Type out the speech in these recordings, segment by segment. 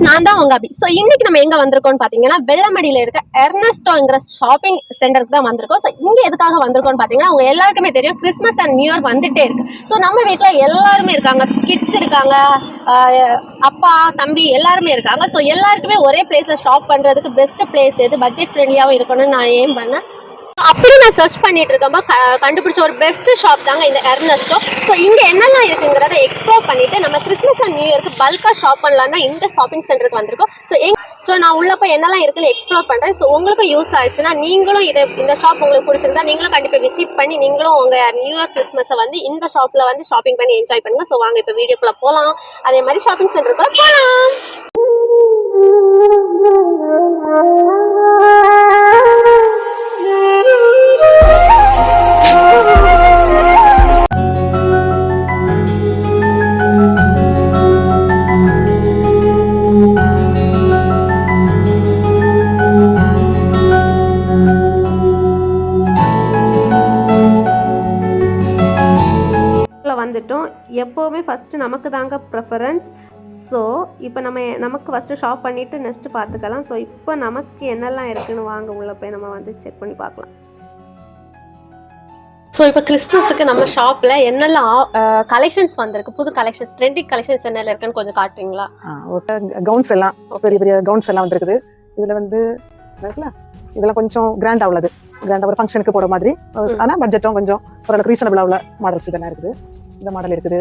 நான் தான் உங்க அபி. ஸோ இன்னைக்கு நம்ம எங்க வந்திருக்கோம்னு பாத்தீங்கன்னா வெள்ளமடியில இருக்க எர்னஸ்டோங்கிற ஷாப்பிங் சென்டருக்கு தான் வந்திருக்கோம். ஸோ இங்க எதுக்காக வந்திருக்கோம்னு பாத்தீங்கன்னா அவங்க எல்லாருக்குமே தெரியும் கிறிஸ்மஸ் அண்ட் நியூ இயர் வந்துட்டே இருக்கு. ஸோ நம்ம வீட்டுல எல்லாருமே இருக்காங்க, கிட்ஸ் இருக்காங்க, அப்பா தம்பி எல்லாருமே இருக்காங்க. ஸோ எல்லாருக்குமே ஒரே பிளேஸ்ல ஷாப் பண்றதுக்கு பெஸ்ட் பிளேஸ் எது, பட்ஜெட் ஃப்ரெண்ட்லியாவும் இருக்கணும்னு நான் ஏம் பண்ணேன். அப்படி நான் சர்ச் பண்ணிட்டு இருக்கோமா கண்டுபிடிச்ச ஒரு பெஸ்ட் ஷாப் தாங்க இந்த எர்னஸ்டோ. ஸோ இங்க என்னெல்லாம் இருக்குங்கிறத எக்ஸ்ப்ளோர் பண்ணிட்டு நம்ம கிறிஸ்மஸ் அண்ட் நியூ இயர்க்கு பல்கா ஷாப் பண்ணலாம் தான் இந்த ஷாப்பிங் சென்டருக்கு வந்திருக்கோம். ஸோ நான் உள்ள போய் என்னெல்லாம் இருக்குன்னு எக்ஸ்ப்ளோர் பண்றேன். ஸோ உங்களுக்கும் யூஸ் ஆயிடுச்சுன்னா நீங்களும் இந்த ஷாப் உங்களுக்கு பிடிச்சிருந்தா நீங்களும் கண்டிப்பா விசிட் பண்ணி நீங்களும் உங்க நியூ இயர் கிறிஸ்மஸை வந்து இந்த ஷாப்ல வந்து ஷாப்பிங் பண்ணி என்ஜாய் பண்ணுங்க. ஸோ வாங்க இப்போ வீடியோக்குள்ள போகலாம். அதே மாதிரி ஷாப்பிங் சென்டருக்குள்ள போகலாம். வந்துட்டோம். எப்போவுமே ஃபஸ்ட்டு நமக்கு தாங்க ப்ரிஃபரன்ஸ். ஸோ இப்போ நமக்கு ஃபஸ்ட்டு ஷாப் பண்ணிவிட்டு நெக்ஸ்ட்டு பார்த்துக்கலாம். ஸோ இப்போ நமக்கு என்னெல்லாம் இருக்குன்னு வாங்க உள்ளே போய் நம்ம வந்து செக் பண்ணி பார்க்கலாம். ஸோ இப்போ கிறிஸ்மஸுக்கு நம்ம ஷாப்பில் என்னெல்லாம் கலெக்ஷன்ஸ் வந்திருக்கு, புது கலெக்ஷன் ட்ரெண்டிங் கலெக்ஷன்ஸ் என்னெல்லாம் இருக்குன்னு கொஞ்சம் காட்டுறீங்களா? கவுன்ஸ் எல்லாம் பெரிய பெரிய கவுன்ஸ் எல்லாம் வந்துருக்குது. இதில் வந்து இதெல்லாம் கொஞ்சம் கிராண்டாக உள்ளது, கிராண்டாக ஒரு ஃபங்க்ஷனுக்கு போகிற மாதிரி. ஆனால் பட்ஜெட்டும் கொஞ்சம் ஓரளவுக்கு ரீசனபிளாக உள்ள மாடல்ஸ் இதெல்லாம் இருக்குது. இந்த மாடல் இருக்குது,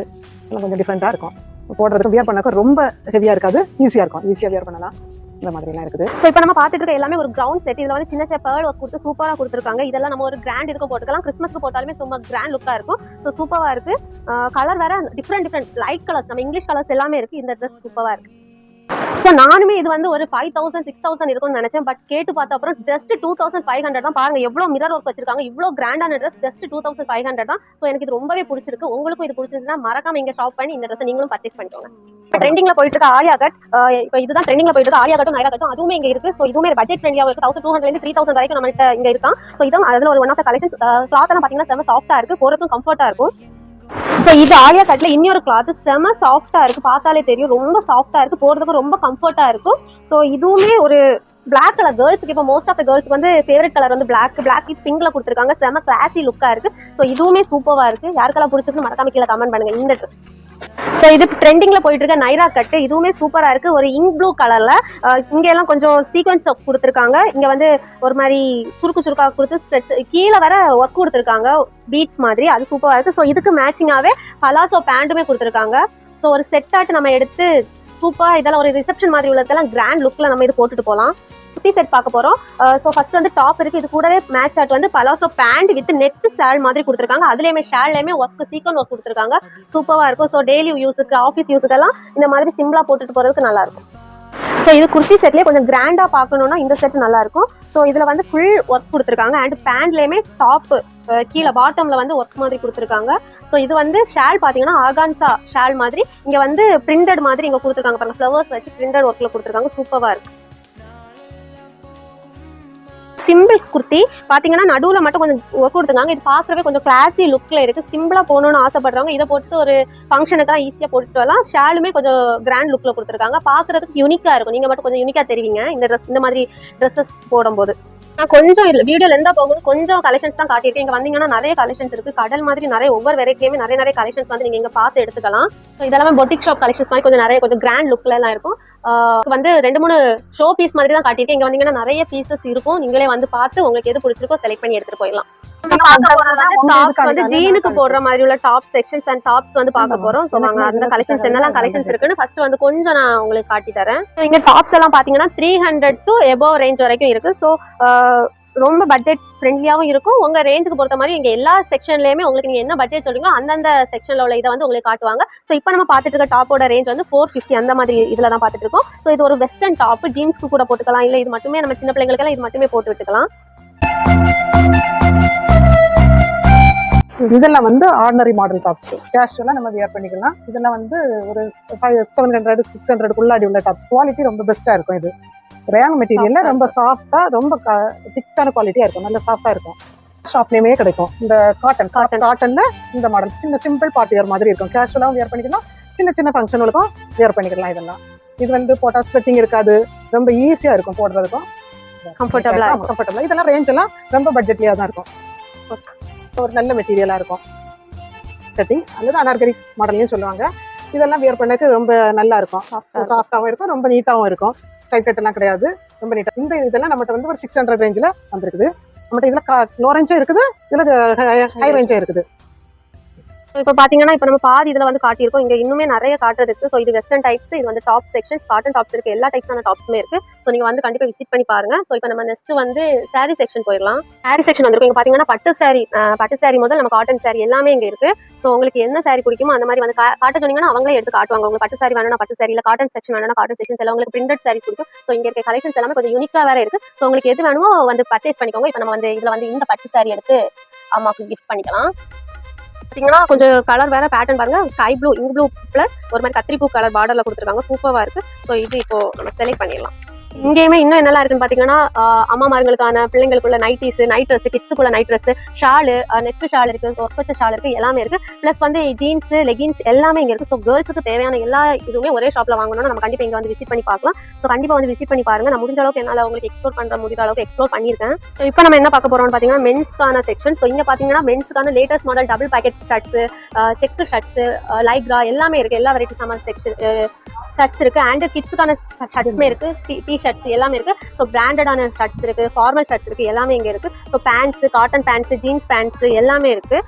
எல்லாம் கொஞ்சம் டிஃப்ரெண்ட்டாக இருக்கும். போடுறதுக்கு வியர் பண்ணாக்க ரொம்ப ஹெவியாக இருக்காது, ஈஸியாக இருக்கும், ஈஸியாக வியர் பண்ணலாம். இந்த மாதிரிலாம் இருக்குது. ஸோ இப்போ நம்ம பார்த்துட்டு இருக்க எல்லாமே ஒரு கிரவுண்ட் செட். இதில் வந்து சின்ன சின்ன பேர்ல் ஒர்க் கொடுத்து சூப்பராக கொடுத்துருக்காங்க. இதெல்லாம் நம்ம ஒரு கிராண்ட் இதுக்கும் போட்டுக்கலாம், கிறிஸ்மஸ்க்கு போட்டாலுமே ரொம்ப கிராண்ட் லுக்காக இருக்கும். ஸோ சூப்பராக இருக்குது. கலர் வேற டிஃப்ரெண்ட் லைட் கலர்ஸ், நம்ம இங்கிலீஷ் கலர்ஸ் எல்லாமே இருக்குது. இந்த ட்ரெஸ் சூப்பராக இருக்குது. ஸோ நானுமே இது வந்து ஒரு 5000 6000 இருக்கும்னு நினைச்சேன். பட் கேட்டு பார்த்த அப்புறம் ஜஸ்ட் 2500 தான். பாருங்க எவ்வளோ மிரர் ஒர்க் வச்சிருக்காங்க, இவ்வளோ கிராண்டான ட்ரெஸ் ஜஸ்ட் 2500 தான். ஸோ எனக்கு இது ரொம்பவே பிடிச்சிருக்கு. உங்களுக்கும் இது பிடிச்சிருந்தா மறக்காம இங்க ஷாப் பண்ணி இந்த ட்ரெஸ் நீங்களும் பர்ச்சேஸ் பண்ணிக்கோங்க. ட்ரெண்டிங்ல போயிட்டு இருக்க ஆலியா கட், இப்போ இதுதான் ட்ரெண்டிங்ல போயிட்டு இருக்க ஆலியா கட்டும் நைரா கட்டும், அதுவுமே இங்க இருக்கு. ஸோ இதுவுமே பட்ஜெட் ஃப்ரெண்ட்லியா இருக்கு. 1200 3000 வரைக்கும் நம்மகிட்ட இங்க இருக்கான். ஸோ இதுவும் அதுல ஒரு one of the collections. Cloth எல்லாம் பாத்தீங்கன்னா செம சாஃப்டா இருக்கு, போறதுக்கும் கம்ஃபர்ட்டா இருக்கும். ஸோ இது ஆலியா கட்ல இன்னொரு கிளாத் செம சாஃப்டா இருக்கு, பார்த்தாலே தெரியும் ரொம்ப சாஃப்டா இருக்கு, போறதுக்கு ரொம்ப கம்ஃபர்ட்டா இருக்கும். ஸோ இதுவுமே ஒரு பிளாக் கலர் கேர்ள்ஸுக்கு, இப்போ மோஸ்ட் ஆஃப் த கேர்ள்ஸ்க்கு வந்து ஃபேவரட் கலர் வந்து பிளாக் வித் பிங்க்ல கொடுத்துருக்காங்க. செம கிளாசி லுக்கா இருக்கு. ஸோ இதுவுமே சூப்பரா இருக்கு. யாருக்கெல்லாம் பிடிச்சிருக்குன்னு மறக்காம கீழே கமெண்ட் பண்ணுங்க இந்த ட்ரெஸ். ஸோ இது ட்ரெண்டிங்ல போயிட்டு இருக்க நைரா கட்டு, இதுவுமே சூப்பரா இருக்கு. ஒரு இங்க் ப்ளூ கலர்ல இங்க எல்லாம் கொஞ்சம் சீக்வன்ஸ் ஒர்க் கொடுத்துருக்காங்க. இங்க வந்து ஒரு மாதிரி சுருக்கா கொடுத்து கீழே வர ஒர்க் கொடுத்துருக்காங்க பீட்ஸ் மாதிரி, அது சூப்பரா இருக்கு. ஸோ இதுக்கு மேட்சிங்காவே பலாசோ பேண்ட்டுமே கொடுத்துருக்காங்க. ஸோ ஒரு செட் ஆட்டு நம்ம எடுத்து சூப்பரா இதெல்லாம் ஒரு ரிசப்ஷன் மாதிரி உள்ளதெல்லாம் கிராண்ட் லுக்ல நம்ம இது போட்டுட்டு போகலாம். குர்த்தி செட் பார்க்க போறோம். ஸோ ஃபர்ஸ்ட் வந்து டாப் இருக்கு, இது கூடவே மேட்ச் ஆட் வந்து palazzo pant with net shawl மாதிரி கொடுத்துருக்காங்க. அதுலயுமே ஷால்லையுமே ஒர்க் சீக்வன் ஒர்க் கொடுத்துருக்காங்க, சூப்பரா இருக்கும். ஸோ டெய்லி யூஸுக்கு ஆஃபீஸ் யூஸுக்கெல்லாம் இந்த மாதிரி சிம்பிளா போட்டுட்டு போறதுக்கு நல்லா இருக்கும். ஸோ இது குர்த்தி செட்லேயே கொஞ்சம் கிராண்டா பார்க்கணும்னா இந்த செட் நல்லா இருக்கும். ஸோ இதுல வந்து ஃபுல் ஒர்க் கொடுத்துருக்காங்க. அண்ட் பேண்ட்லயுமே டாப் கீழே பாட்டம்ல வந்து ஒர்க் மாதிரி கொடுத்துருக்காங்க. ஸோ இது வந்து ஷால் பாத்தீங்கன்னா ஆர்கான்சா ஷால் மாதிரி, இங்க வந்து பிரிண்டட் மாதிரி இங்க கொடுத்துருக்காங்க பாருங்க, ஃபிளவர்ஸ் வச்சு பிரிண்டட் ஒர்க்ல கொடுத்துருக்காங்க, சூப்பரா இருக்கு. சிம்பிள் குர்த்தி பாத்தீங்கன்னா நடுவுல மட்டும் கொஞ்சம் ஒர்க் கொடுத்துருக்காங்க. இது பாக்குறவே கொஞ்சம் கிளாசி லுக்ல இருக்கு. சிம்பிளா போகணும்னு ஆசைப்படுறவங்க இதை போட்டு ஒரு ஃபங்க்ஷனுக்கு ஈஸியா போட்டுட்டு வரலாம். ஷாலுமே கொஞ்சம் கிராண்ட் லுக்ல கொடுத்துருக்காங்க, பாக்குறதுக்கு யூனிக்கா இருக்கும். நீங்க மட்டும் கொஞ்சம் யூனிக்கா தெரிவிங்க இந்த ட்ரெஸ், இந்த மாதிரி ட்ரெஸ்ஸஸ் போடும்போது. நான் கொஞ்சம் இல்லை வீடியோல இருந்தா போகணும், கொஞ்சம் கலெக்ஷன்ஸ் தான் காட்டியிருக்கேன். இங்க வந்தீங்கன்னா நிறைய கலெக்ஷன்ஸ் இருக்கு, கடல் மாதிரி நிறைய ஒவ்வொரு வெரைட்டியுமே நிறைய கலெக்ஷன்ஸ் வந்து நீங்க இங்க பார்த்து எடுத்துக்கலாம். ஸோ இதெல்லாமே பொட்டிக் ஷாப் கலெக்ஷன்ஸ் மாதிரி கொஞ்சம் கிராண்ட் லுக்ல எல்லாம் இருக்கும். வந்து 2-3 ஷோ பீஸ் மாதிரி தான் காட்டியிருக்கேன். இங்க வந்தீங்கன்னா நிறைய பீசஸ் இருக்கும், நீங்களே வந்து பார்த்து உங்களுக்கு எது பிடிச்சிருக்கோ செலக்ட் பண்ணி எடுத்துட்டு போயிடலாம். டாப்ஸ் வந்து ஜீனுக்கு போடுற மாதிரி உள்ள டாப் செக்ஷன்ஸ் அண்ட் டாப்ஸ் வந்து பார்க்க போறோம். ஸோ நாங்க அந்த கலெக்ஷன்ஸ் என்னெல்லாம் கலெக்ஷன்ஸ் இருக்குன்னு ஃபர்ஸ்ட் வந்து கொஞ்சம் நான் உங்களுக்கு காட்டி தரேன். இங்க டாப்ஸ் எல்லாம் பாத்தீங்கன்னா 300 to above ரேஞ்ச் வரைக்கும் இருக்கு. ஸோ ரொம்ப பட்ஜெட் ஃப்ரெண்ட்லியாவும் இருக்கும். உங்க ரேஞ்சுக்கு பொறுத்த மாதிரி இங்க எல்லா செக்ஷன்லயுமே உங்களுக்கு நீங்க என்ன பட்ஜெட் சொல்றீங்களோ அந்தந்த செக்ஷன்ல உள்ள இதை வந்து உங்களுக்கு காட்டுவாங்க. ஸோ இப்போ நம்ம பார்த்துட்டு இருக்க டாப்போட ரேஞ்ச் வந்து 450 அந்த மாதிரி இதுல தான் பார்த்துட்டு இருக்கோம். ஸோ இது ஒரு வெஸ்டர்ன் டாப், ஜீன்ஸ்க்கு கூட போட்டுக்கலாம், இல்ல இது மட்டுமே நம்ம சின்ன பிள்ளைங்களுக்கெல்லாம் இது மட்டுமே போட்டு விட்டுக்கலாம். இதெல்லாம் வந்து ஆர்டினரி மாடல் டாப்ஸ், கேஷுவலா நம்ம வியர் பண்ணிக்கலாம். இதெல்லாம் வந்து ஒரு 700 600 உள்ளாடி உள்ள டாப்ஸ், குவாலிட்டி ரொம்ப பெஸ்டா இருக்கும். இது ரேயான் மெட்டீரியல்ல ரொம்ப சாஃப்டா ரொம்ப திக்கான குவாலிட்டியா இருக்கும், நல்ல சாஃப்டா இருக்கும். ஷாப்லயுமே கிடைக்கும் இந்த காட்டன்ல இந்த மாடல் சின்ன சிம்பிள் பார்ட்டி வேர் மாதிரி இருக்கும், கேஷுவலாவும் வியர் பண்ணிக்கலாம், சின்ன சின்ன ஃபங்க்ஷனுக்கும் வியர் பண்ணிக்கலாம். இதெல்லாம் இது வந்து போட்டா ஸ்வெட்டிங் இருக்காது, ரொம்ப ஈஸியா இருக்கும் போடுறதுக்கும், கம்ஃபர்டபுளா. இதெல்லாம் ரேஞ்ச் எல்லாம் ரொம்ப பட்ஜெட்லியா தான் இருக்கும், ஒரு நல்ல மெட்டீரியலா இருக்கும். கட்டி அல்லது அனார்கரி மாடல்லையும் சொல்லுவாங்க. இதெல்லாம் வியர் பண்ணக்கு ரொம்ப நல்லா இருக்கும், சாஃப்டாவும் இருக்கும், ரொம்ப நீட்டாவும் இருக்கும், சைட் கட் எல்லாம் கிடையாது, ரொம்ப நீட்டா. இந்த இதெல்லாம் நம்மகிட்ட வந்து ஒரு 600 ரேஞ்சில் வந்திருக்குது. நம்மகிட்ட இதுல லோ ரேஞ்சும் இருக்குது, இதுல ஹை ரேஞ்சும் இருக்குது. இப்போ பாத்தீங்கன்னா இப்போ நம்ம பாதி இதுல வந்து காட்டியிருக்கோம், இங்க இன்னுமே நிறைய காட்டு இருக்கு. ஸோ இது வெஸ்டர்ன் டைப்ஸ், இது வந்து டாப் செக்ஷன்ஸ், காட்டன் டாப்ஸ் இருக்கு, எல்லா டைப்ஸான டாப்ஸுமே இருக்கு. ஸோ நீங்க வந்து கண்டிப்பா விசிட் பண்ணி பாருங்க. ஸோ இப்போ நம்ம நெக்ஸ்ட் வந்து சாரி செக்ஷன் போயிடலாம். சாரி செக்ஷன் வந்திருக்கும். இங்க பாத்தீங்கன்னா பட்டு சாரி முதல் நம்ம காட்டன் சாரி எல்லாமே இங்க இருக்கு. ஸோ உங்களுக்கு என்ன சாரி பிடிக்குமோ அந்த மாதிரி வந்து காட்ட சொன்னீங்கன்னா அவங்களே எடுத்து காட்டுவாங்க. உங்களுக்கு பட்டு சாரி வேணும்னா பட்டு சாரி, இல்ல காட்டன் செக்ஷன் வேணும்னா காட்டன் செக்ஷன், எல்லாம் உங்களுக்கு பிரிண்டட் சாரீஸ் பிடிக்கும். ஸோ இங்க இருக்க கலெக்ஷன்ஸ் எல்லாமே கொஞ்சம் யூனிக்கா வேற இருக்கு. ஸோ உங்களுக்கு எது வேணுமோ வந்து பர்ச்சேஸ் பண்ணிக்கோங்க. இப்போ நம்ம வந்து இதுல வந்து இந்த பட்டு சாரி எடுத்து அம்மாவுக்கு கிஃப்ட் பண்ணிக்கலாம். பாத்தீங்கன்னா கொஞ்சம் கலர் வேற, பேட்டர்ன் பாருங்க, sky blue, ink blue plus ஒரு மாதிரி கத்திரிப்பூ கலர் பார்டர்ல கொடுத்துருக்காங்க, சூப்பரா இருக்கு. ஸோ இது இப்போ நம்ம செலக்ட் பண்ணிடலாம். இங்கேயுமே இன்னும் என்னெல்லாம் இருக்குன்னு பாத்தீங்கன்னா அம்மாமார்களுக்கான பிள்ளைங்களுக்குள்ள நைட்டிஸ், நைட் ட்ரெஸ், கிட்ஸுக்குள்ள night dress, shawl, net shawl இருக்கு, ஒர்க் வச்ச ஷால் இருக்கு, எல்லாமே இருக்கு. பிளஸ் வந்து ஜீன்ஸ், லெகின்ஸ் எல்லாமே இங்க இருக்கு. ஸோ கேர்ள்ஸுக்கு தேவையான எல்லா இதுவுமே ஒரே ஷாப்ல வாங்கணும்னா நம்ம கண்டிப்பா இங்க வந்து விசிட் பண்ணி பார்க்கலாம். ஸோ கண்டிப்பா வந்து விசிட் பண்ணி பாருங்க. நான் முடிஞ்ச அளவுக்கு என்னால உங்களுக்கு எக்ஸ்ப்ளோர் பண்ற முடிஞ்ச அளவுக்கு எக்ஸ்ப்ளோர் பண்ணியிருக்கேன். ஸோ இப்போ நம்ம என்ன பார்க்க போறோம்னு பாத்தீங்கன்னா மென்ஸ்க்கான செக்ஷன். ஸோ இங்க பாத்தீங்கன்னா மென்ஸ்க்கான latest model double pocket shirts, check shirts, Lycra எல்லாமே இருக்கு, எல்லா வெரைட்டிஸான செக்ஷன் ஷர்ட்ஸ் இருக்கு. அண்ட் கிட்ஸுக்கான ஷர்ட்ஸுமே இருக்கு, டி ஷர்ட்ஸ் எல்லாமே இருக்கு. ஸோ பிராண்டடான ஷர்ட்ஸ் இருக்கு, ஃபார்மல் ஷர்ட்ஸ் இருக்கு, எல்லாமே இங்க இருக்கு. So pants, cotton pants, jeans pants எல்லாமே இருக்கு.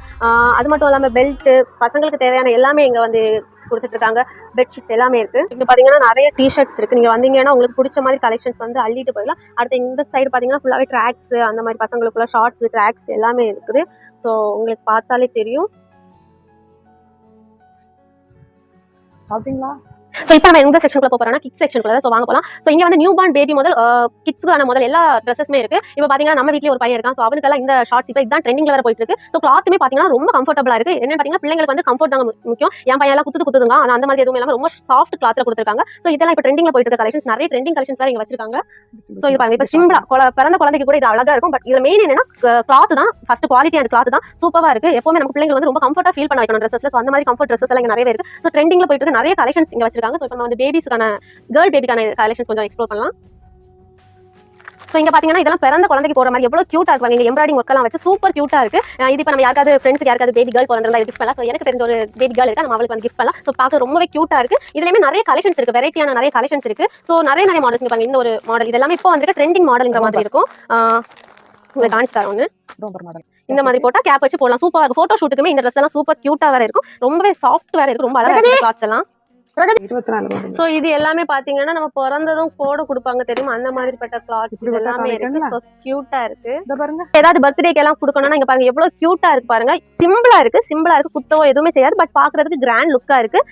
அது மட்டும் இல்லாமல் பெல்ட், பசங்களுக்கு தேவையான எல்லாமே இங்க வந்து கொடுத்துட்டு இருக்காங்க. பெட்ஷீட்ஸ் எல்லாமே இருக்கு. இங்க பாத்தீங்கன்னா நிறைய டி ஷர்ட்ஸ் இருக்கு. நீங்க வந்தீங்கன்னா உங்களுக்கு பிடிச்ச மாதிரி கலெக்ஷன்ஸ் வந்து அள்ளிட்டு போயிடலாம். அடுத்து இந்த சைடு பாத்தீங்கன்னா ஃபுல்லாவே ட்ராக்ஸ், அந்த மாதிரி பசங்களுக்குள்ள ஷார்ட்ஸ், ட்ராக்ஸ் எல்லாமே இருக்குது. ஸோ உங்களுக்கு பார்த்தாலே தெரியும். அப்படிங்களா? ஸோ இப்போ நம்ம எந்த செக்ஷனுக்குள்ள போறோம்னா கிட்ஸ் செக்ஷனுக்குள்ள. ஸோ வாங்க போகலாம். ஸோ இங்க வந்து நியூ பார்ன் பேபி முதல் கிட்ஸ்க்கான முதல் எல்லா ட்ரெஸ்ஸுமே இருக்கு. இப்போ பாத்தீங்கன்னா நம்ம வீட்லயே ஒரு பையன் இருக்கான். ஸோ அவனுக்கெல்லாம் இந்த ஷார்ட்ஸ் இப்போ இதான் ட்ரெண்டிங்ல வர போயிட்டு இருக்கு. ஸோ கிளாத்துமே பாத்தீங்கன்னா ரொம்ப கம்ஃபர்டபுளா இருக்கு. என்ன பாத்தீங்கன்னா பிள்ளைங்களுக்கு வந்து கம்ஃபர்ட் தான் முக்கியம். என் பையன் எல்லாம் குத்துதுங்க, ஆனா அந்த மாதிரி எதுவும் இல்லாம ரொம்ப சாஃப்ட் கிளாத்ல கொடுத்துருக்காங்க. ஸோ இதெல்லாம் இப்போ ட்ரெண்டிங்ல போயிட்டு இருக்க கலெக்ஷன்ஸ், நிறைய ட்ரெண்டிங் கலெக்ஷன்ஸ் வேற இங்க வச்சிருக்காங்க. ஸோ இது பாருங்க, இப்போ சிம்பிளா பிறந்த குழந்தைக்கு கூட இது அழகா இருக்கும். பட் இதுல மெயின் என்னன்னா கிளாத் தான் ஃபர்ஸ்ட், குவாலிட்டி அந்த கிளாத் தான் சூப்பரா இருக்கு. எப்பவுமே நம்ம பிள்ளைங்க வந்து ரொம்ப கம்ஃபர்ட்டா ஃபீல் பண்ண வைக்கணும் ட்ரெஸ்ஸஸ்ல. ஸோ அந்த மாதிரி கம்ஃபர்ட் ட்ரெஸ்ஸஸ் எல்லாம் இங்க நிறைய இருக்கு. ஸோ ட்ரெண்டிங்ல போயிட்டு இருக்க நிறைய கலெக்ஷன்ஸ் இங்க வச்சிருக்காங்க. ஸோ இப்போ நம்ம வந்து பேபிஸ்க்கான கேர்ள் பேபிக்கான கலெக்ஷன்ஸ் கொஞ்சம் எக்ஸ்ப்ளோர் பண்ணலாம். ஸோ இங்க பாத்தீங்கன்னா இதெல்லாம் பிறந்த குழந்தைக்கு போற மாதிரி எவ்வளவு கியூட்டா இருக்கு. இங்க எம்ப்ராய்டிங் ஒர்க் எல்லாம் வச்சு சூப்பர் கியூட்டா இருக்கு. இது இப்போ நம்ம யாருக்காவது ஃப்ரெண்ட்ஸ்க்கு யாருக்காவது பேபி கேர்ள் பிறந்திருந்தா கிஃப்ட் பண்ணலாம். ஸோ எனக்கு தெரிஞ்ச ஒரு பேபி கேர்ள் இருக்கா, நம்ம அவளுக்கு வந்து கிஃப்ட் பண்ணலாம். ஸோ பார்க்க ரொம்பவே கியூட்டா இருக்கு. இதுலயுமே நிறைய கலெக்ஷன்ஸ் இருக்கு, வெரைட்டியான நிறைய கலெக்ஷன்ஸ் இருக்கு. ஸோ நிறைய மாடல்ஸ் இருப்பாங்க. இந்த ஒரு மாடல் இதெல்லாம் இப்போ வந்துட்டு ட்ரெண்டிங் மாடல்ங்கிற மாதிரி இருக்கும். உங்களுக்கு காமிச்சு தரேன் ஒன்று. இந்த மாதிரி போட்டா கேப் வச்சு போடலாம், சூப்பரா இருக்கும். போட்டோ ஷூட்டுக்குமே இந்த ட்ரெஸ் எல்லாம் சூப்பர் கியூட்டா வேற இருக்கும், ரொம்பவே சாஃப்ட் வேற இருக்கும், ரொம்ப அழகா இருக்கு கிளாத்ஸ் எல்லாம். சோ இது எல்லாமே பாத்தீங்கன்னா நம்ம பிறந்ததும் கோட கொடுப்பாங்க தெரியுமா, அந்த மாதிரி பட்ட கிளாத்ஸ் எல்லாமே இருக்கு. சோ கியூட்டா இருக்கு. ஏதாவது பர்த்டேக்கு எல்லாம் கொடுக்கணும்னா இங்க பாருங்க எவ்வளவு கியூட்டா இருக்கு பாருங்க. சிம்பிளா இருக்கு, குத்தவோ எதுவுமே செய்யாது. பட் பாக்குறதுக்கு கிராண்ட் லுக்கா இருக்கு.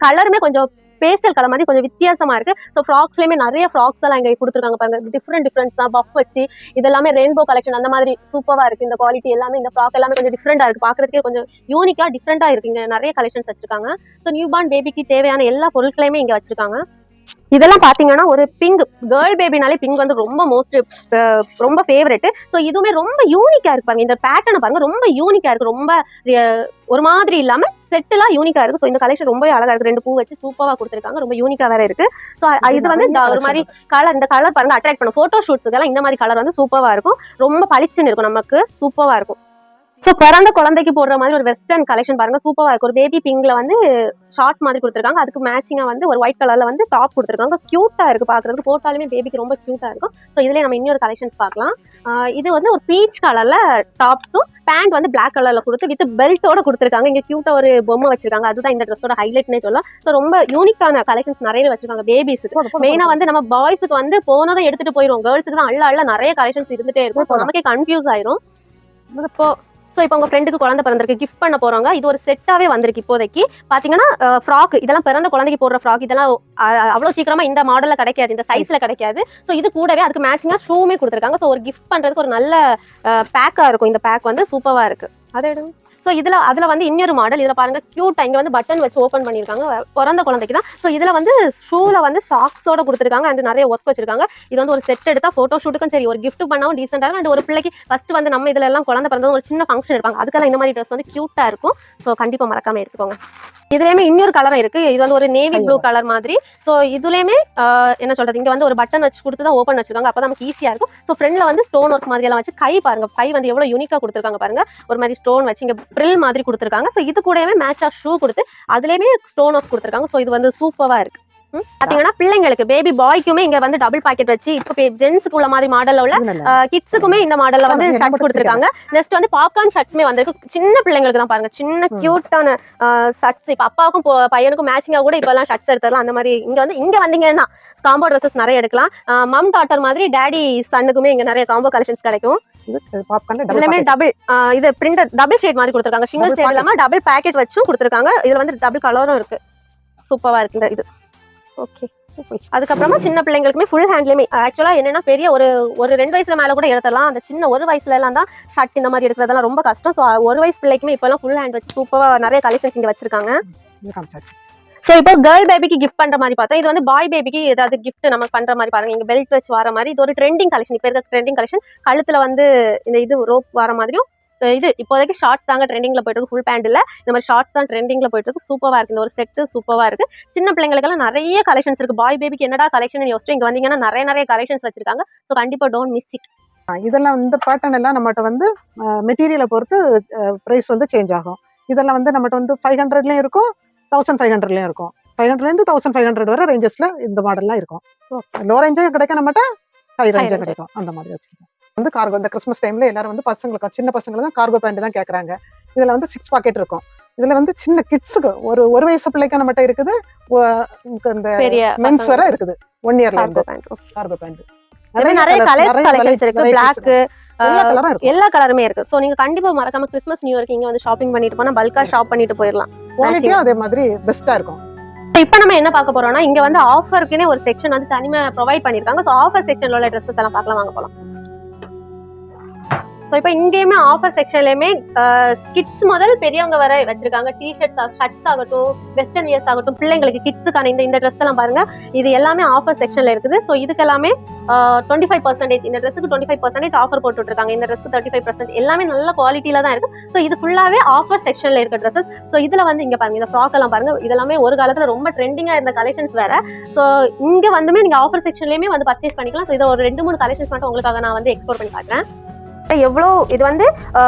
கலருமே கொஞ்சம் பேஸ்டல் கலர் மாதிரி கொஞ்சம் வித்தியாசமா இருக்கு. ஸோ ஃப்ராக்ஸ்லயுமே நிறைய ஃப்ராக்ஸ் எல்லாம் இங்க கொடுத்துருக்காங்க பாருங்க, டிஃப்ரெண்ட்ஸா பஃப் வச்சு இதெல்லாமே ரெயின்போ கலெக்ஷன் அந்த மாதிரி சூப்பரா இருக்கு. இந்த குவாலிட்டி எல்லாமே இந்த ஃப்ராக் எல்லாமே கொஞ்சம் டிஃப்ரெண்டா இருக்கு, பாக்குறதுக்கே கொஞ்சம் யூனிக்கா டிஃப்ரெண்டா இருக்கு. இங்க நிறைய கலெக்ஷன்ஸ் வச்சிருக்காங்க. ஸோ நியூ பார்ன் பேபிக்கு தேவையான எல்லா பொருட்களையுமே இங்க வச்சிருக்காங்க. இதெல்லாம் பாத்தீங்கன்னா ஒரு பிங்க், கேர்ள் பேபினாலே பிங்க் வந்து ரொம்ப ஃபேவரட். ஸோ இதுவுமே ரொம்ப யூனிக்கா இருப்பாங்க. இந்த பேட்டர்னை பாருங்க, ரொம்ப யூனிக்கா இருக்கு, ரொம்ப ஒரு மாதிரி இல்லாம செட்டெல்லாம் யூனிக்கா இருக்கு. ஸோ இந்த கலெக்ஷன் ரொம்ப அழகா இருக்கு, 2 பூ வச்சு சூப்பரா கொடுத்துருக்காங்க, ரொம்ப யூனிக்கா வேற இருக்கு. ஸோ இது வந்து ஒரு மாதிரி கலர், இந்த கலர் பாருங்க அட்ராக்ட் பண்ணும். போட்டோ ஷூட்ஸுக்கெல்லாம் இந்த மாதிரி கலர் வந்து சூப்பரா இருக்கும், ரொம்ப பளிச்சுன்னு இருக்கும், நமக்கு சூப்பரா இருக்கும். ஸோ பிறந்த குழந்தைக்கு போடுற மாதிரி ஒரு வெஸ்டர்ன் கலெக்ஷன் பாருங்க, சூப்பரா இருக்கு. ஒரு பேபி பிங்க்ல வந்து ஷார்ட்ஸ் மாதிரி கொடுத்துருக்காங்க, அதுக்கு மேட்சிங்கா வந்து ஒரு ஒயிட் கலர்ல வந்து டாப் கொடுத்துருக்காங்க. கியூட்டா இருக்கு பாக்குறதுக்கு, போட்டாலுமே பேபிக்கு ரொம்ப கியூட்டா இருக்கும். ஸோ இதுல நம்ம இன்னொரு கலெக்ஷன்ஸ் பார்க்கலாம். இது வந்து ஒரு பீச் கலர்ல டாப்ஸும் பேண்ட் வந்து பிளாக் கலர்ல கொடுத்து வித் பெல்ட்டோட கொடுத்துருக்காங்க. இங்க கியூட்டா ஒரு பொம்மை வச்சிருக்காங்க, அதுதான் இந்த ட்ரெஸ்ஸோட ஹைலைட்னே சொல்லலாம். ஸோ ரொம்ப யூனிக்கான கலெக்ஷன்ஸ் நிறைய வச்சிருக்காங்க பேபிஸுக்கு. மெயினா வந்து நம்ம பாய்ஸுக்கு வந்து போனதை எடுத்துட்டு போயிரும், கேர்ள்ஸுக்கு தான் அள்ள நிறைய கலெக்ஷன்ஸ் இருந்துட்டே இருக்கும். நமக்கே கன்ஃபியூஸ் ஆயிரும். ஸோ இப்போ உங்க ஃப்ரெண்டுக்கு குழந்தை பிறந்திருக்கு, கிஃப்ட் பண்ண போறாங்க, இது ஒரு செட்டாவே வந்திருக்கு. இப்போதைக்கு பாத்தீங்கன்னா ஃப்ராக், இதெல்லாம் பிறந்த குழந்தைக்கு போடுற ஃப்ராக், இதெல்லாம் அவ்வளவு சீக்கிரமா இந்த மாடல்ல கிடைக்காது, இந்த சைஸ்ல கிடைக்காது. ஸோ இது கூடவே அதுக்கு மேட்சிங்கா ஷூமே கொடுத்துருக்காங்க. ஸோ ஒரு கிஃப்ட் பண்றதுக்கு ஒரு நல்ல பேக்கா இருக்கும். இந்த பேக் வந்து சூப்பரா இருக்கு. அதை ஸோ அதுல வந்து இன்னொரு மாடல் இதுல பாருங்க கியூட்டா இங்க வந்து பட்டன் வச்சு ஓப்பன் பண்ணிருக்காங்க பிறந்த குழந்தைக்கு தான். ஸோ இதுல வந்து ஷூல வந்து சாக்ஸோட கொடுத்துருக்காங்க அண்ட் நிறைய ஒர்க் வச்சிருக்காங்க. இது வந்து ஒரு செட் எடுத்தா போட்டோ ஷூட்டுக்கும் சரி, ஒரு கிஃப்ட் பண்ணாலும் டீசெண்டா இருக்கும். அண்ட் ஒரு பிள்ளைக்கு ஃபர்ஸ்ட் வந்து நம்ம இதுல எல்லாம் குழந்தை பிறந்தது ஒரு சின்ன ஃபங்க்ஷன் இருப்பாங்க, அதுக்கெல்லாம் இந்த மாதிரி ட்ரெஸ் வந்து கியூட்டா இருக்கும். ஸோ கண்டிப்பா மறக்காம எடுத்துக்கோங்க. இதுலயுமே இன்னொரு கலரும் இருக்கு, இது வந்து ஒரு நேவி ப்ளூ கலர் மாதிரி. ஸோ இதுலயுமே என்ன சொல்றது, இங்க வந்து ஒரு பட்டன் வச்சு கொடுத்து தான் ஓப்பன் வச்சிருக்காங்க, அப்போ நமக்கு ஈஸியா இருக்கும். ஸோ ஃப்ரண்ட்ல வந்து ஸ்டோன் ஒர்க் மாதிரி எல்லாம் வச்சு கை பாருங்க, கை வந்து எவ்வளவு யூனிக்கா கொடுத்துருக்காங்க பாருங்க, ஒரு மாதிரி ஸ்டோன் வச்சு இங்க ப்ரில் மாதிரி கொடுத்துருக்காங்க. ஸோ இது கூடவே மேட்ச் ஆஃப் ஷூ கொடுத்து அதுலயுமே ஸ்டோன் ஒர்க் கொடுத்துருக்காங்க. ஸோ இது வந்து சூப்பரா இருக்கு. பாத்தீங்கன்னா பிள்ளைங்களுக்கு பேபி பாய்க்குமே இங்க வந்து டபுள் பாக்கெட் வச்சு இப்ப ஜென்ஸ்க்கு உள்ள மாதிரி மாடல்ல உள்ள கிட்ஸுக்குமே இந்த மாடல்ல வந்து ஷர்ட்ஸ் கொடுத்துருக்காங்க. நெக்ஸ்ட் வந்து பாப்கார்ன் ஷர்ட்ஸ்மே வந்திருக்கு, சின்ன பிள்ளைங்களுக்கு தான் பாருங்க, சின்ன கியூட்டான ஷர்ட்ஸ். இப்ப அப்பாவுக்கும் பையனுக்கும் மேட்சிங்கா கூட இப்ப எல்லாம் ஷர்ட்ஸ் எடுத்துடலாம். அந்த மாதிரி இங்க வந்தீங்கன்னா காம்போ ட்ரெஸ்ஸஸ் நிறைய எடுக்கலாம். மம் டாட்டர் மாதிரி டேடி சன்னுக்குமே இங்க நிறைய காம்போ கலெக்ஷன்ஸ் கிடைக்கும். எல்லாமே டபுள் இது பிரிண்டட் டபுள் ஷேட் மாதிரி கொடுத்துருக்காங்க, சிங்கிள் ஷேட் இல்லாம டபுள் பேக்கெட் வச்சும் கொடுத்துருக்காங்க. இதுல வந்து டபுள் கலரும் இருக்கு, சூப்பரா இருக்கு இது. ஓகே, அதுக்கப்புறமா சின்ன பிள்ளைங்களுக்குமே ஃபுல் ஹேண்ட்லயுமே ஆக்சுவலா என்னன்னா பெரிய ஒரு 2 வயசுல மேல கூட எடுத்துடலாம். அந்த சின்ன 1 வயசுல எல்லாம் தான் ஷர்ட் இந்த மாதிரி எடுக்கிறதெல்லாம் ரொம்ப கஷ்டம். ஸோ 1 வயசு பிள்ளைக்குமே இப்போ எல்லாம் ஃபுல் ஹேண்ட் வச்சு சூப்பரா நிறைய கலெக்ஷன்ஸ் இங்க வச்சிருக்காங்க. ஸோ இப்போ கேர்ள் பேபிக்கு கிஃப்ட் பண்ற மாதிரி பார்த்தா, இது வந்து பாய் பேபிக்கு ஏதாவது கிஃப்ட் நமக்கு பண்ற மாதிரி பாருங்க, இங்க பெல்ட் வச்சு வர மாதிரி. இது ஒரு ட்ரெண்டிங் கலெக்ஷன், இப்போ இருக்க ட்ரெண்டிங் கலெக்ஷன். கழுத்துல வந்து இந்த இது ரோப் வர மாதிரியும், இது இப்போதைக்கு ஷார்ட்ஸ் தாங்க ட்ரெண்டிங்ல போயிட்டு இருக்கு, ஃபுல் பேண்ட் இல்ல, இந்த மாதிரி ஷார்ட்ஸ் தான் ட்ரெண்டிங்ல போயிட்டு இருக்கு. சூப்பரா இருக்கு இந்த ஒரு செட், சூப்பரா இருக்கு. சின்ன பிள்ளைங்களுக்கெல்லாம் நிறைய கலெக்ஷன்ஸ் இருக்கு. பாய் பேபிக்கு என்னடா கலெக்ஷன் யோசிச்சு இங்க வந்தீங்கன்னா நிறைய கலெக்ஷன்ஸ் வச்சிருக்காங்க. ஸோ கண்டிப்பா டோன்ட் மிஸ் இட். இதெல்லாம் இந்த பேட்டர்ன் எல்லாம் நம்மகிட்ட வந்து மெட்டீரியலை பொறுத்து பிரைஸ் வந்து சேஞ்ச் ஆகும். இதெல்லாம் வந்து நம்மகிட்ட வந்து 500லயும் இருக்கும், 1500லயும் இருக்கும். 500லேருந்து 1500 வரை ரேஞ்சஸ்ல இந்த மாடல்லாம் இருக்கும். லோ ரேஞ்சும் கிடைக்கும், நம்மகிட்ட ஹை ரேஞ்சும் கிடைக்கும். அந்த மாதிரி வச்சிருக்கோம். வந்து கார்கோ இந்த கிறிஸ்மஸ் டைம்ல எல்லாரும் வந்து பசங்களுக்கு, சின்ன பசங்களுக்கு கார்கோ பேண்ட் தான் கேட்கறாங்க. இதுல வந்து 6 பாக்கெட் இருக்கும். இதுல வந்து சின்ன கிட்ஸுக்கு ஒரு வயசு பிள்ளைக்கு நம்மகிட்ட இருக்குது, இந்த மென்ஸ் வரை இருக்குது. 1 இயர்ல இருந்து கார்கோ பேண்ட் நிறைய கலர்ஸ் இருக்கு, பிளாக் எல்லா கலருமே இருக்கு. சோ நீங்க கண்டிப்பா மறக்காம கிறிஸ்மஸ் நியூ இயர்க்கு இங்க வந்து ஷாப்பிங் பண்ணிட்டு போனா பல்கா ஷாப் பண்ணிட்டு போயிடலாம். குவாலிட்டியும் அதே மாதிரி பெஸ்டா இருக்கும். இப்போ நம்ம என்ன பார்க்க போறோம்னா, இங்க வந்து ஆஃபருக்குனே ஒரு செக்ஷன் வந்து தனியா ப்ரொவைட் பண்ணிருக்காங்க. சோ ஆஃபர் செக்ஷன்ல உள்ள ட்ரெஸ்ஸஸ் எல்லாம் பார்க்கலாம், வாங்க போலாம். ஸோ இப்போ இங்கேயுமே ஆஃபர் செக்ஷன்லயுமே கிட்ஸ் முதல் பெரியவங்க வரை வச்சிருக்காங்க. டிஷர்ட்ஸ், ஷர்ட்ஸ் ஆகட்டும், வெஸ்டர்ன் வியர்ஸ் ஆகட்டும், பிள்ளைங்களுக்கு கிட்ஸுக்கான இந்த ட்ரெஸ் எல்லாம் பாருங்க, இது எல்லாமே ஆஃபர் செக்ஷன்ல இருக்குது. ஸோ இதுக்கு எல்லாமே 25%, இந்த ட்ரெஸ்ஸுக்கு 25% ஆஃபர் போட்டு இருக்காங்க. இந்த ட்ரெஸ்க்கு 35%, எல்லாமே நல்ல குவாலிட்டியில தான் இருக்கு. ஸோ இது ஃபுல்லாவே ஆஃபர் செக்ஷன்ல இருக்க ட்ரெஸ்ஸஸ். ஸோ இதுல வந்து இங்க பாருங்க, இந்த ஃப்ராக் எல்லாம் பாருங்க, இதெல்லாமே ஒரு காலத்துல ரொம்ப ட்ரெண்டிங்கா இருந்த கலெக்ஷன்ஸ் வேற. ஸோ இங்க வந்துமே நீங்க ஆஃபர் செக்ஷன்லயுமே வந்து பர்ச்சேஸ் பண்ணிக்கலாம். ஸோ இதை ஒரு 2-3 கலெக்ஷன்ஸ் மட்டும் உங்களுக்காக நான் வந்து எக்ஸ்ப்ளோர் பண்ணி காட்டுறேன். எவ்வளோ இது வந்து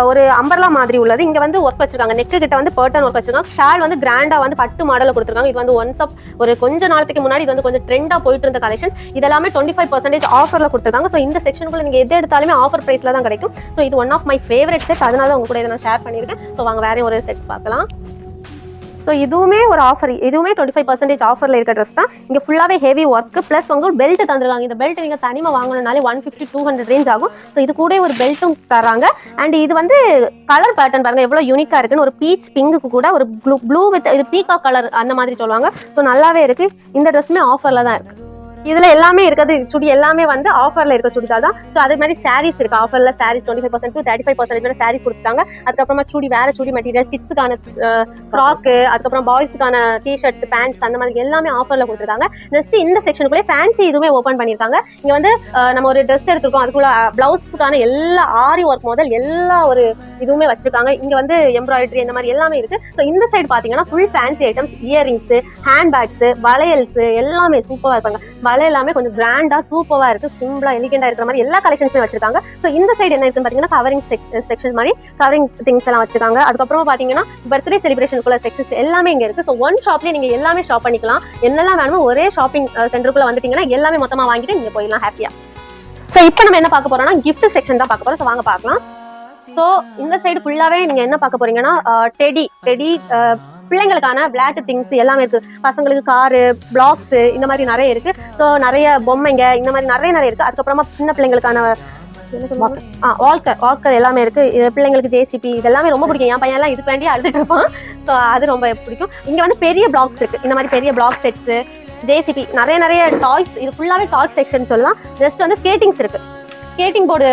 ஒரு அம்பர்லா மாதிரி உள்ளது. இங்க வந்து ஒர்க் வச்சிருக்காங்க, நெக்கு கிட்ட வந்து பர்டன் ஒர்க் வச்சிருக்காங்க. ஷால் வந்து கிராண்டா வந்து பட்டு மாடல கொடுத்துருக்காங்க. இது வந்து ஒன்ஸ் ஆஃப் ஒரு கொஞ்ச நாளத்துக்கு முன்னாடி இது வந்து கொஞ்சம் ட்ரெண்டா போயிட்டு இருந்த கலெக்ஷன்ஸ். இதெல்லாமே 25% ஆஃபர்ல கொடுத்துருக்காங்க. ஸோ இந்த செக்ஷனுக்குள்ள நீங்க எது எடுத்தாலுமே ஆஃபர் பிரைஸ்ல தான் கிடைக்கும். ஸோ இது one of my favourite set, அதனால உங்க கூட இதை நான் ஷேர் பண்ணியிருக்கேன். ஸோ வாங்க வேற ஒரு செட்ஸ் பார்க்கலாம். ஸோ இதுவுமே ஒரு ஆஃபர், இதுவுமே 25% ஆஃபர்ல இருக்க ட்ரெஸ் தான். இங்க ஃபுல்லாவே ஹெவி ஒர்க் பிளஸ் உங்களுக்கு பெல்ட் தந்துருக்காங்க. இந்த பெல்ட் நீங்க தனிமா வாங்கணும்னாலே 150-200 ரேஞ்ச் ஆகும். ஸோ இது கூட ஒரு பெல்ட்டும் தராங்க. அண்ட் இது வந்து கலர் பேட்டர்ன் பாருங்க எவ்வளவு யூனிக்கா இருக்குன்னு, ஒரு பீச் பிங்க்கு கூட ஒரு ப்ளூ வித் இது பீகாக் கலர் அந்த மாதிரி சொல்லுவாங்க. ஸோ நல்லாவே இருக்கு. இந்த ட்ரெஸ்ஸுமே ஆஃபர்ல தான் இருக்கு. இதுல எல்லாமே இருக்கிறது சுடி எல்லாமே வந்து ஆஃபர்ல இருக்க சுடிதார் தான். ஸோ அதே மாதிரி சாரீஸ் இருக்கு, ஆஃபர்ல சாரீஸ் 25% to 35% சாரீஸ் கொடுத்துட்டாங்க. அதுக்கப்புறமா சுடி வேற சுடி மெட்டீரியல், கிட்ஸுக்கான ஃப்ராக்கு, அதுக்கப்புறம் பாய்ஸுக்கான டிஷர்ட்ஸ், பேண்ட்ஸ் அந்த மாதிரி எல்லாமே ஆஃபர்ல கொடுத்துருக்காங்க. நெக்ஸ்ட் இந்த செக்ஷனுக்குள்ளே ஃபேன்சி இதுவுமே ஓப்பன் பண்ணிருக்காங்க. இங்க வந்து நம்ம ஒரு ட்ரெஸ் எடுத்துருக்கோம், அதுக்குள்ள பிளவுஸுக்கான எல்லா ஆரி ஒர்க் முதல் எல்லா ஒரு இதுவுமே வச்சிருக்காங்க. இங்க வந்து எம்ப்ராய்டரி இந்த மாதிரி எல்லாமே இருக்கு. ஸோ இந்த சைடு பாத்தீங்கன்னா full fancy items, earrings, hand bags, வளையல்ஸ் எல்லாமே சூப்பரா இருப்பாங்க. வலை எல்லாமே கொஞ்சம் கிராண்டா சூப்பரா இருக்கு, சிம்பிளா எலிகெண்டா இருக்கிற மாதிரி எல்லா கலெக்ஷன்ஸுமே வச்சிருக்காங்க. ஸோ இந்த சைடு என்ன இருக்குன்னு பாத்தீங்கன்னா கவரிங் செக்ஷன் மாதிரி கவரிங் திங்ஸ் எல்லாம் வச்சிருக்காங்க. அதுக்கப்புறம் பாத்தீங்கன்னா பர்த்டே செலிப்ரேஷனுக்குள்ள செக்ஷன்ஸ் எல்லாமே இங்க இருக்கு. ஸோ ஒன் ஷாப்லயே நீங்க எல்லாமே ஷாப் பண்ணிக்கலாம். என்னெல்லாம் வேணுமோ ஒரே ஷாப்பிங் சென்டருக்குள்ள வந்துட்டீங்கன்னா எல்லாமே மொத்தமா வாங்கிட்டு நீங்க போயிடலாம் ஹாப்பியா. ஸோ இப்போ நம்ம என்ன பார்க்க போறோம்னா கிஃப்ட் செக்ஷன் தான் பார்க்க போறோம். ஸோ வாங்க பார்க்கலாம். ஸோ இந்த சைடு ஃபுல்லாவே நீங்க என்ன பார்க்க போறீங்கன்னா டெடி பிள்ளைங்களுக்கான விளையாட்டு திங்ஸ் எல்லாமே இருக்கு. பசங்களுக்கு காரு, பிளாக்ஸ் இந்த மாதிரி நிறைய இருக்கு. ஸோ நிறைய பொம்மைங்க இந்த மாதிரி நிறைய இருக்கு. அதுக்கப்புறமா சின்ன பிள்ளைங்களுக்கான வால்கர் எல்லாமே இருக்கு. பிள்ளைங்களுக்கு ஜேசிபி இதெல்லாமே ரொம்ப பிடிக்கும். என் பையன் எல்லாம் இதுக்கு வேண்டி அழுதுட்டு இருப்பான். ஸோ அது ரொம்ப பிடிக்கும். இங்க வந்து பெரிய பிளாக்ஸ் இருக்கு, இந்த மாதிரி பெரிய பிளாக் செட்ஸ், ஜேசிபி நிறைய டாய்ஸ். இது ஃபுல்லாவே டாய்ஸ் செக்ஷன் சொல்லலாம். நெக்ஸ்ட் வந்து ஸ்கேட்டிங்ஸ் இருக்கு. ஸ்கேட்டிங் போர்டு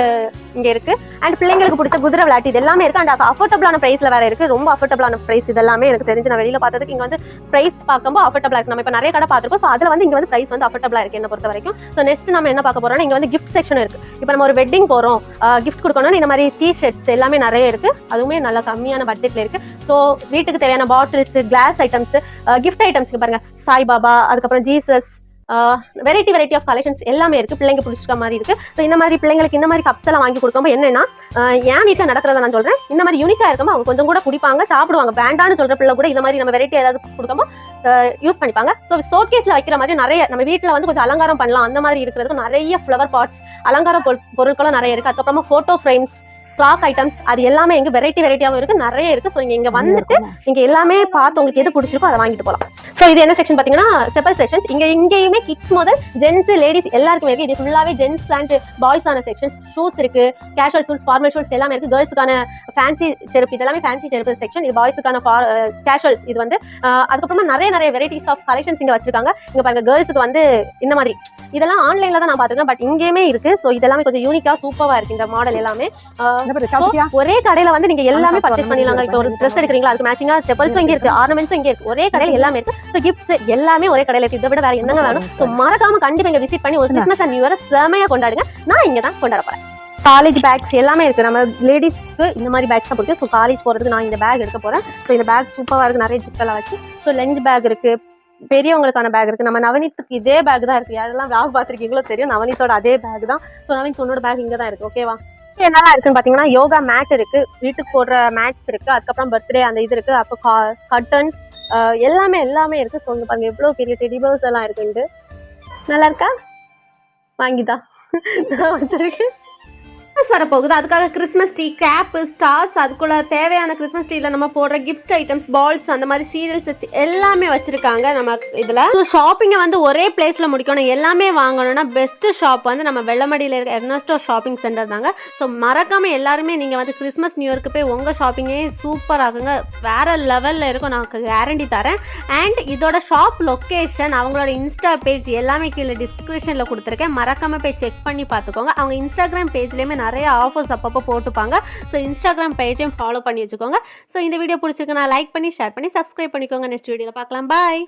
இங்க இருக்கு. அண்ட் பிள்ளைங்களுக்கு பிடிச்ச குதிரை விளையாட்டு இது எல்லாமே இருக்கு. அண்ட் அஃபோர்டபுளான பிரைஸ்ல வேற இருக்கு. ரொம்ப அஃபோர்டபுளான பிரைஸ் இது எல்லாமே எனக்கு தெரிஞ்சு நான் வெளியில பார்த்ததுக்கு இங்க வந்து பிரைஸ் பார்க்கும்போது அஃபோர்டபுளா இருக்கு. நம்ம இப்ப நிறைய கடை பார்த்திருக்கோம். ஸோ அதுல வந்து இங்க வந்து பிரைஸ் வந்து அஃபோர்டபுளா இருக்கு என்ன பொறுத்த வரைக்கும். ஸோ நெக்ஸ்ட் நம்ம என்ன பார்க்க போறோம்னா இங்க வந்து கிஃப்ட் செக்ஷன் இருக்கு. இப்போ நம்ம ஒரு வெட்டிங் போறோம், கிஃப்ட் கொடுக்கணும்னு இந்த மாதிரி டி-ஷர்ட்ஸ் எல்லாமே நிறைய இருக்கு. அதுவுமே நல்ல கம்மியான பட்ஜெட்ல இருக்கு. ஸோ வீட்டுக்கு தேவையான bottles, class items, gift items பாருங்க, சாய்பாபா, அதுக்கப்புறம் ஜீசஸ், வெரைட்டி ஆஃப் கலெக்ஷன்ஸ் எல்லாமே இருக்கு. பிள்ளைங்க பிடிச்சிக்க மாதிரி இருக்கு. ஸோ இந்த மாதிரி பிள்ளைங்களுக்கு இந்த மாதிரி கப்ஸ் எல்லாம் வாங்கி கொடுக்கும்போது என்னன்னா என் வீட்டில் நடக்கிறத நான் சொல்றேன், இந்த மாதிரி யூனிக்கா இருக்கும்போது அவங்க கொஞ்சம் கூட குடிப்பாங்க, சாப்பிடுவாங்க. வேண்டான்னு சொல்ற பிள்ளை கூட இந்த மாதிரி நம்ம வெரைட்டி ஏதாவது கொடுக்கும்போது யூஸ் பண்ணிப்பாங்க. ஸோ ஷோகேஸ்ல வைக்கிற மாதிரி நிறைய நம்ம வீட்டில் வந்து கொஞ்சம் அலங்காரம் பண்ணலாம். அந்த மாதிரி இருக்கிறதுக்கு நிறைய ஃப்ளவர் பாட்ஸ், அலங்கார பொருட்களும் நிறைய இருக்கு. அதுக்கப்புறமா போட்டோ ஃப்ரேம்ஸ், கிளாக் ஐட்டம்ஸ், அது எல்லாமே இங்க வெரைட்டியாவும் இருக்கு, நிறைய இருக்கு. ஸோ நீங்க இங்க வந்துட்டு நீங்க எல்லாமே பார்த்து உங்களுக்கு எது பிடிச்சிருக்கோ அதை வாங்கிட்டு போகலாம். ஸோ இது என்ன செக்ஷன் பாத்தீங்கன்னா செப்பல் செக்ஷன்ஸ். இங்கேயுமே கிட்ஸ் முதல் ஜென்ஸ், லேடிஸ் எல்லாருக்குமே இருக்கு. இது ஃபுல்லாவே ஜென்ஸ் அண்ட் பாய்ஸ் ஆன செக்ஷன்ஸ். ஷூஸ் இருக்கு, கேஷுவல் ஷூஸ், ஃபார்மல் ஷூஸ் எல்லாமே இருக்கு. கேர்ள்ஸுக்கான ஃபேன்சி செருப்பு, இது எல்லாமே ஃபேன்சி செருப்பு செக்ஷன். இது பாய்ஸுக்கான கேஷுவல். இது வந்து அதுக்கப்புறமா நிறைய வெரைட்டிஸ் ஆஃப் கலெக்ஷன்ஸ் இங்க வச்சிருக்காங்க. இங்க பாருங்க கேர்ள்ஸுக்கு வந்து இந்த மாதிரி இதெல்லாம் ஆன்லைன்ல தான் நான் பாத்துருக்கேன், பட் இங்கேயுமே இருக்கு. ஸோ இதெல்லாமே கொஞ்சம் யூனிக்கா சூப்பரா இருக்கு இந்த மாடல் எல்லாமே. ஒரே கடையில வந்து நீங்க எல்லாமே பர்ச்சேஸ் பண்ணிடலாம். இப்போ ஒரு ட்ரெஸ் எடுக்கிறீங்களா, அதுக்கு மேட்சிங்கா செப்பல்ஸும் இங்க இருக்கு, ஆர்னமெண்ட்ஸும் இங்க இருக்கு. ஒரே கடையில எல்லாமே இருக்கு. ஸோ கிஃப்ட்ஸ் எல்லாமே ஒரே கடையில இருக்கு. இதை விட வேற என்னங்க வேணும்? ஸோ மறக்காம கண்டிப்பா இங்க விசிட் பண்ணி ஒரு கிறிஸ்மஸ் அண்ட் நியூ இயர் செமையா கொண்டாடுங்க. நான் இங்க தான் கொண்டாட போறேன். காலேஜ் பேக்ஸ் எல்லாமே இருக்கு. நம்ம லேடிஸ்க்கு இந்த மாதிரி பேக்ஸ் தான் பிடிக்கும். ஸோ காலேஜ் போறதுக்கு நான் இந்த பேக் எடுக்க போறேன். ஸோ இந்த பேக் சூப்பரா இருக்கு, நிறைய ஜிப்பெல்லாம் வச்சு. ஸோ லஞ்ச் பேக் இருக்கு, பெரியவங்களுக்கான பேக் இருக்கு. நம்ம நவனித்துக்கு இதே பேக் தான் இருக்கு. யாரெல்லாம் பேக் பார்த்துருக்கீங்களோ தெரியும், நவனித்தோட அதே பேக் தான். ஸோ நவனித் உன்னோட பேக் இங்க தான் இருக்கு. ஓகேவா? என்னெல்லாம் இருக்குன்னு பாத்தீங்கன்னா யோகா மேட் இருக்கு, வீட்டுக்கு போடுற மேட்ஸ் இருக்கு, அதுக்கப்புறம் பர்த்டே அந்த இது இருக்கு, அப்போ கர்டன்ஸ் எல்லாமே இருக்கு. ஸோ பாருங்க எவ்வளவு பெரிய டெடிபர்ஸ் எல்லாம் இருக்குண்டு. நல்லா இருக்கா? வாங்கிதான் நான் வச்சிருக்கேன். வரப்போகுது, அதுக்காக கிறிஸ்மஸ் ட்ரீ, கேப்பு, ஸ்டார்ஸ், அதுக்குள்ள தேவையான கிறிஸ்மஸ் ட்ரீல நம்ம போடுற கிஃப்ட் ஐட்டம்ஸ், பால்ஸ், அந்த மாதிரி சீரியல்ஸ் வச்சு எல்லாமே வச்சிருக்காங்க நம்ம இதுல. ஸோ ஷாப்பிங்கை வந்து ஒரே பிளேஸ்ல முடிக்கணும், எல்லாமே வாங்கணும்னா பெஸ்ட் ஷாப் வந்து நம்ம வெள்ளமடியில் இருக்க எர்னஸ்டோ ஷாப்பிங் சென்டர் தாங்க. ஸோ மறக்காம எல்லாருமே நீங்க வந்து கிறிஸ்மஸ் நியூ இயர்க்கு போய் உங்க ஷாப்பிங்கே சூப்பர் ஆகுங்க, வேற லெவல்ல இருக்கும், நான் கேரண்டி தரேன். அண்ட் இதோட ஷாப் லொக்கேஷன், அவங்களோட இன்ஸ்டா பேஜ் எல்லாமே கீழே டிஸ்கிரிப்ஷன்ல கொடுத்துருக்கேன். மறக்காம போய் செக் பண்ணி பார்த்துக்கோங்க. அவங்க இன்ஸ்டாகிராம் பேஜ்லயுமே நிறைய ஆஃபர்ஸ் அப்பப்போ போட்டுப்பாங்க. ஸோ இன்ஸ்டாகிராம் பேஜையும் ஃபாலோ பண்ணி வச்சுக்கோங்க. ஸோ இந்த வீடியோ பிடிச்சிருக்கு நான் லைக் பண்ணி, ஷேர் பண்ணி, சப்ஸ்கிரைப் பண்ணிக்கோங்க. நெக்ஸ்ட் வீடியோவில் பார்க்கலாம். பாய்.